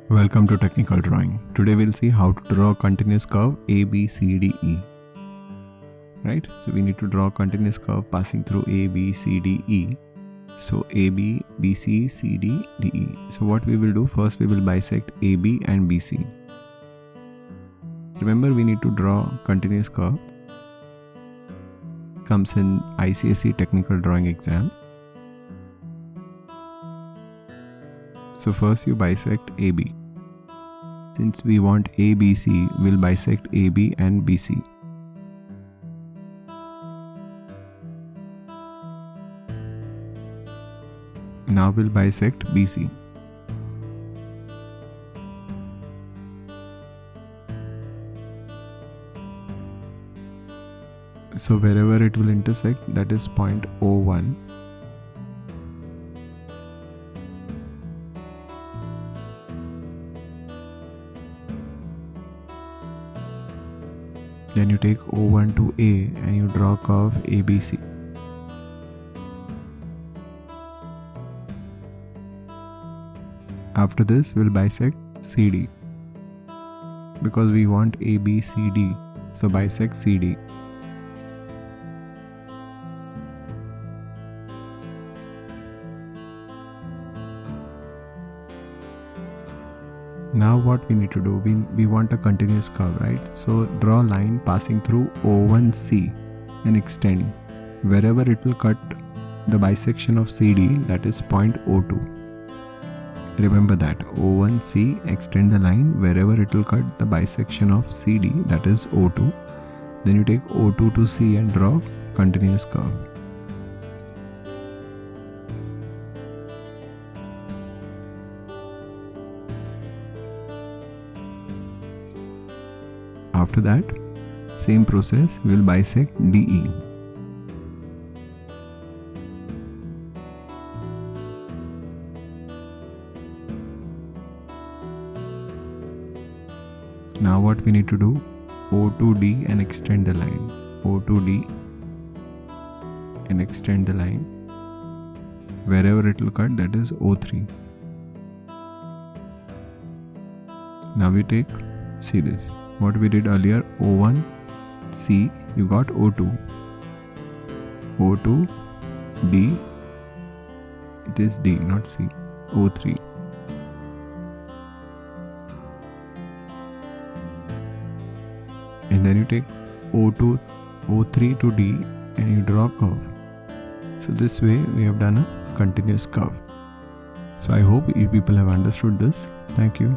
Welcome to Technical Drawing. Today we'll see how to draw a continuous curve A, B, C, D, E. Right? So we need to draw a continuous curve passing through A, B, C, D, E. So A, B, B, C, C, D, D, E. So what we will do, first we will bisect A, B and B, C. Remember, we need to draw a continuous curve. Comes in ICSE Technical Drawing exam. So first you bisect AB. Since we want ABC, we'll bisect AB and BC. Now we'll bisect BC. So wherever it will intersect, that is point O1. Then you take O1 to A and you draw a curve ABC. After this, we'll bisect CD. Because we want ABCD, so bisect CD. Now what we need to do, we want a continuous curve, right? So draw a line passing through O1C and extend. Wherever it will cut the bisection of CD, that is point O2. Remember that, O1C, extend the line wherever it will cut the bisection of CD, that is O2. Then you take O2 to C and draw continuous curve. After that, same process, we will bisect DE. Now what we need to do, O2D and extend the line. O2D and extend the line. Wherever it will cut, that is O3. Now we take, see this. What we did earlier, O1, C, you got O2. O2, D, it is D, not C, O3. And then you take O2, O3 to D and you draw a curve. So this way we have done a continuous curve. So I hope you people have understood this. Thank you.